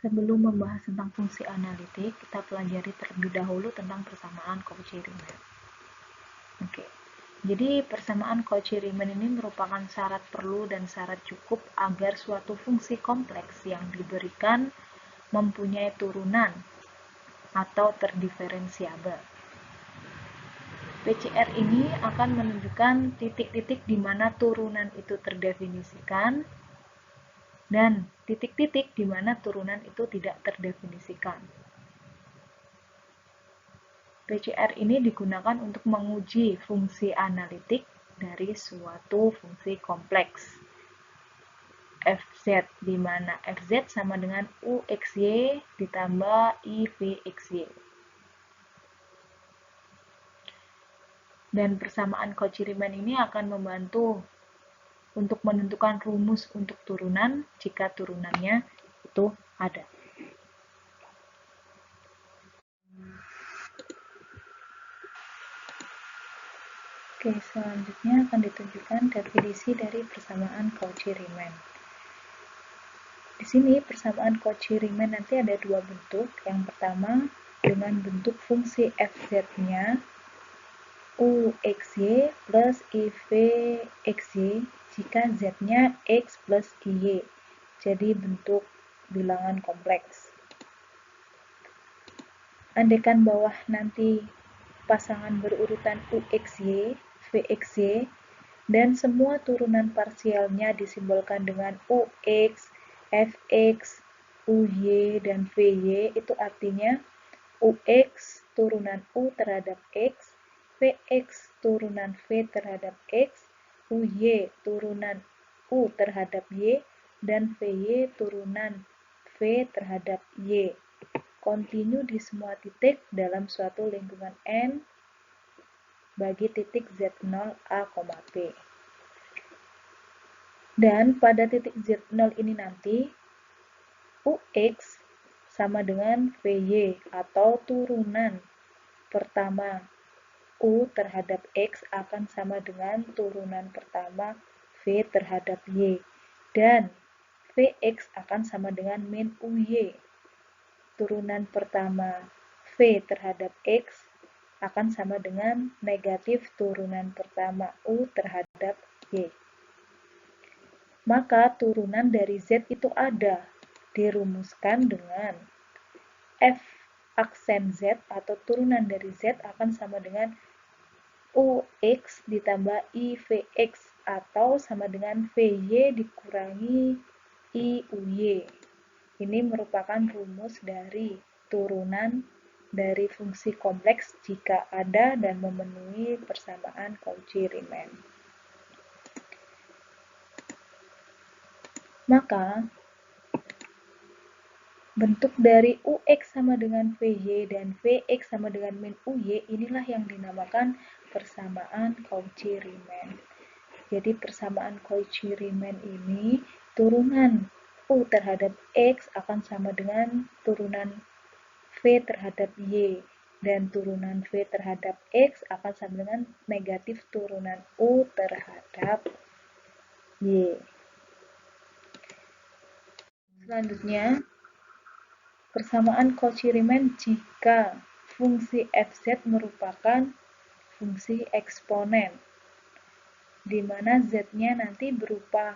Sebelum membahas tentang fungsi analitik, kita pelajari terlebih dahulu tentang persamaan Cauchy-Riemann. Oke. Jadi, persamaan Cauchy-Riemann ini merupakan syarat perlu dan syarat cukup agar suatu fungsi kompleks yang diberikan mempunyai turunan atau terdiferensiabel. PCR ini akan menunjukkan titik-titik di mana turunan itu terdefinisikan dan titik-titik di mana turunan itu tidak terdefinisikan. PCR ini digunakan untuk menguji fungsi analitik dari suatu fungsi kompleks fz, di mana fz sama dengan uxy ditambah ivxy. Dan persamaan Cauchy-Riemann ini akan membantu untuk menentukan rumus untuk turunan jika turunannya itu ada. Oke, selanjutnya akan ditunjukkan definisi dari persamaan Cauchy-Riemann. Di sini persamaan Cauchy-Riemann nanti ada dua bentuk. Yang pertama dengan bentuk fungsi fz-nya uxy plus ivxy jika z-nya x plus y. Jadi bentuk bilangan kompleks. Andaikan bawah nanti pasangan berurutan uxy, vxy, dan semua turunan parsialnya disimbolkan dengan ux, fx, uy, dan vy, itu artinya ux turunan u terhadap x, vx turunan v terhadap x, uy turunan u terhadap y, dan vy turunan v terhadap y. Kontinu di semua titik dalam suatu lingkungan N bagi titik Z0 A, P. Dan pada titik Z0 ini nanti UX sama dengan VY atau turunan pertama U terhadap X akan sama dengan turunan pertama V terhadap Y. Dan VX akan sama dengan min UY. Turunan pertama V terhadap X akan sama dengan negatif turunan pertama U terhadap Y. Maka turunan dari Z itu ada, dirumuskan dengan F aksen Z atau turunan dari Z akan sama dengan UX ditambah IVX atau sama dengan VY dikurangi IUY. Ini merupakan rumus dari turunan dari fungsi kompleks jika ada dan memenuhi persamaan Cauchy-Riemann. Maka, bentuk dari UX sama dengan VY dan VX sama dengan min UY inilah yang dinamakan persamaan Cauchy-Riemann. Jadi persamaan Cauchy-Riemann ini turunan U terhadap X akan sama dengan turunan V terhadap Y, dan turunan V terhadap X akan sama dengan negatif turunan U terhadap Y. Selanjutnya, persamaan Cauchy-Riemann jika fungsi fz merupakan fungsi eksponen, di mana z-nya nanti berupa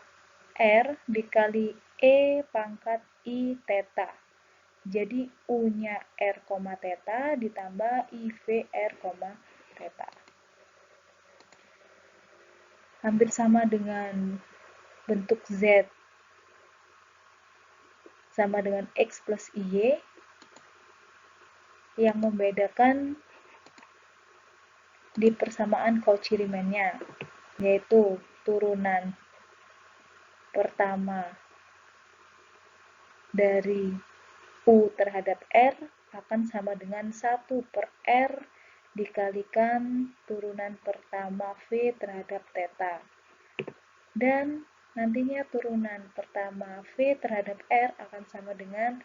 R dikali E pangkat I theta. Jadi U-nya R, theta ditambah IV R, theta. Hampir sama dengan bentuk Z sama dengan X plus Y. Yang membedakan di persamaan Cauchy-Riemann-nya, yaitu turunan pertama dari U terhadap R akan sama dengan 1 per R dikalikan turunan pertama V terhadap theta. Dan nantinya turunan pertama V terhadap R akan sama dengan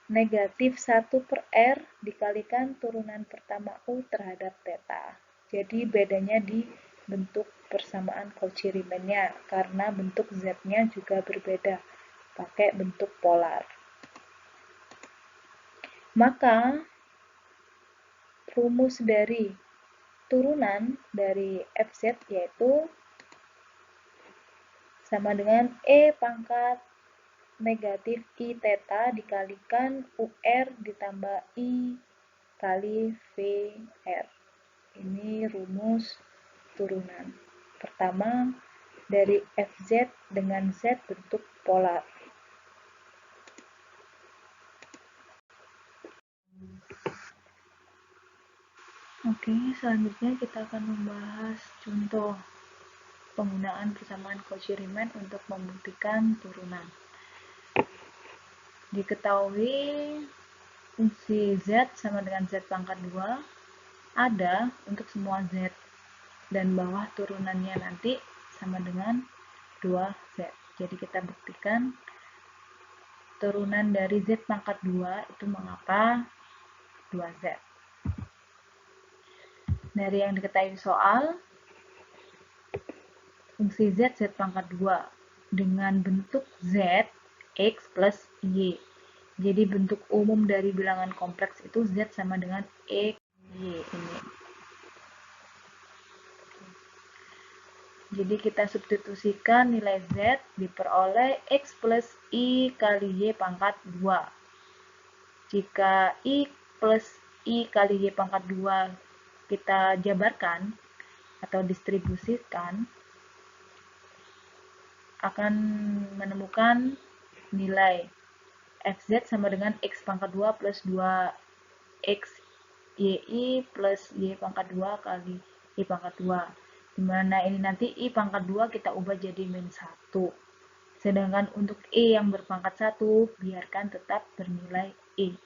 negatif 1 per R dikalikan turunan pertama U terhadap theta. Jadi bedanya di bentuk persamaan Cauchy-Riemann-nya, karena bentuk Z-nya juga berbeda, pakai bentuk polar. Maka rumus dari turunan dari fz yaitu sama dengan E pangkat negatif I theta dikalikan UR ditambah I kali VR. Ini rumus turunan. Pertama, dari FZ dengan Z bentuk polar. Oke, selanjutnya kita akan membahas contoh penggunaan persamaan Cauchy-Riemann untuk membuktikan turunan. Diketahui fungsi Z sama dengan Z pangkat 2 ada untuk semua Z, dan bawah turunannya nanti sama dengan 2Z. Jadi kita buktikan turunan dari Z pangkat 2 itu mengapa 2Z. Dari yang diketahui soal, fungsi Z, Z pangkat 2 dengan bentuk Z, X plus Y. Jadi bentuk umum dari bilangan kompleks itu Z sama dengan X, Y ini. Jadi kita substitusikan nilai Z diperoleh X plus Y kali Y pangkat 2. Jika I plus I kali Y pangkat 2 kita jabarkan atau distribusikan, akan menemukan nilai Fz sama dengan X pangkat 2 plus 2X YI plus Y pangkat 2 kali Y pangkat 2. Dimana ini nanti I pangkat 2 kita ubah jadi min 1. Sedangkan untuk E yang berpangkat 1, biarkan tetap bernilai E.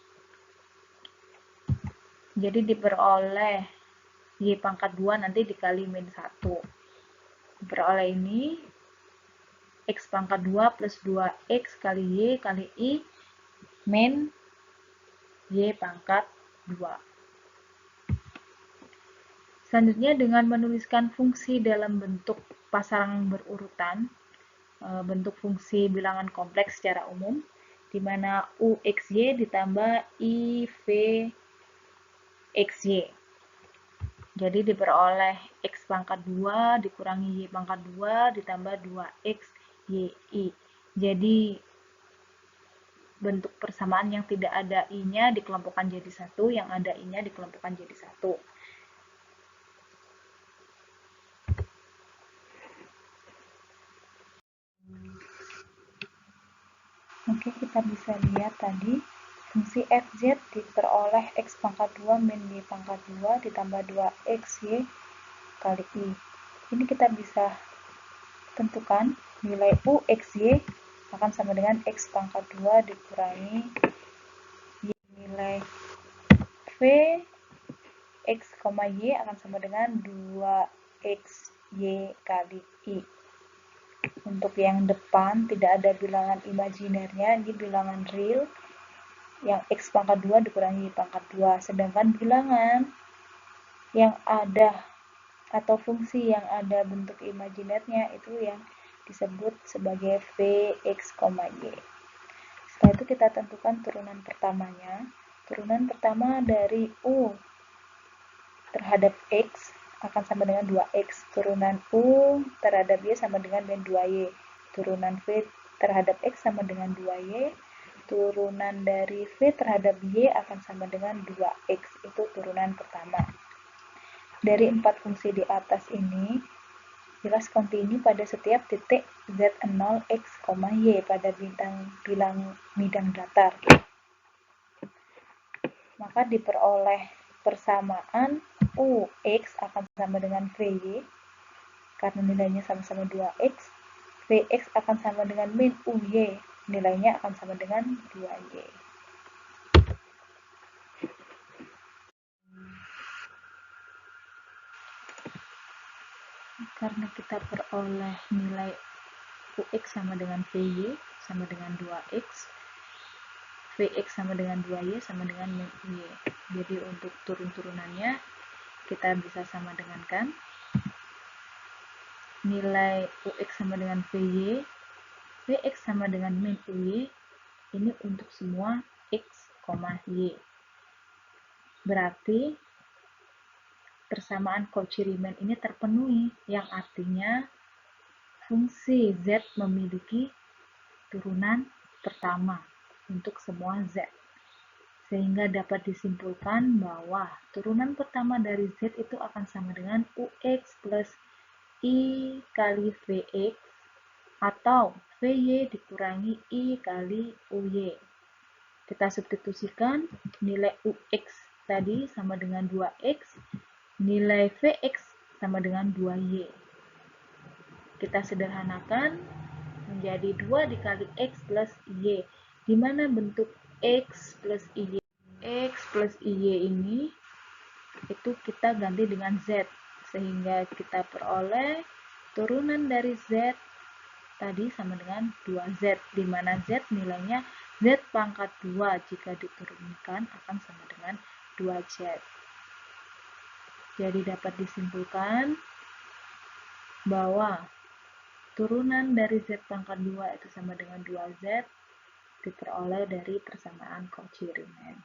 Jadi diperoleh Y pangkat 2 nanti dikali min 1. Diperoleh ini X pangkat 2 plus 2X kali Y kali I min Y pangkat 2. Selanjutnya dengan menuliskan fungsi dalam bentuk pasang berurutan, bentuk fungsi bilangan kompleks secara umum, di mana UXY ditambah IVXY. Jadi diperoleh X pangkat 2 dikurangi Y pangkat 2 ditambah 2X YI. Jadi bentuk persamaan yang tidak ada I-nya dikelompokkan jadi 1, yang ada I-nya dikelompokkan jadi 1. Oke, kita bisa lihat tadi fungsi Fz diperoleh X pangkat 2 min Y pangkat 2 ditambah 2XY kali I. Ini kita bisa tentukan nilai UXY akan sama dengan X pangkat 2 dikurangi Y. Nilai V X, Y akan sama dengan 2XY kali I. Untuk yang depan tidak ada bilangan imajinernya, ini bilangan real yang X pangkat 2 dikurangi Y pangkat 2. Sedangkan bilangan yang ada atau fungsi yang ada bentuk imajinernya itu yang disebut sebagai Vx, Y. Setelah itu kita tentukan turunan pertamanya. Turunan pertama dari U terhadap X akan sama dengan 2X. Turunan U terhadap Y sama dengan min 2Y. Turunan V terhadap X sama dengan 2Y. Turunan dari V terhadap Y akan sama dengan 2X. Itu turunan pertama. Dari 4 fungsi di atas ini, jelas kontinu pada setiap titik Z0, X, Y pada bilang bidang datar. Maka diperoleh persamaan UX akan sama dengan VY, karena nilainya sama-sama 2X. Vx akan sama dengan min UY, nilainya akan sama dengan 2Y. Karena kita peroleh nilai UX sama dengan VY sama dengan 2X, Vx sama dengan 2Y sama dengan min UY. Jadi untuk turun-turunannya kita bisa sama dengankan nilai UX sama dengan VY, Vx sama dengan min UY, ini untuk semua X, Y. Berarti persamaan Cauchy Riemann ini terpenuhi, yang artinya fungsi Z memiliki turunan pertama untuk semua Z. Sehingga dapat disimpulkan bahwa turunan pertama dari Z itu akan sama dengan UX plus I kali VX atau VY dikurangi I kali UY. Kita substitusikan nilai UX tadi sama dengan 2X, nilai VX sama dengan 2Y. Kita sederhanakan menjadi 2 dikali X plus Y, di mana bentuk X plus Y. X plus Y ini itu kita ganti dengan Z, sehingga kita peroleh turunan dari Z tadi sama dengan 2Z, di mana Z nilainya Z pangkat 2, jika diturunkan akan sama dengan 2Z. Jadi dapat disimpulkan bahwa turunan dari Z pangkat 2 itu sama dengan 2Z diperoleh dari persamaan Cauchy Riemann.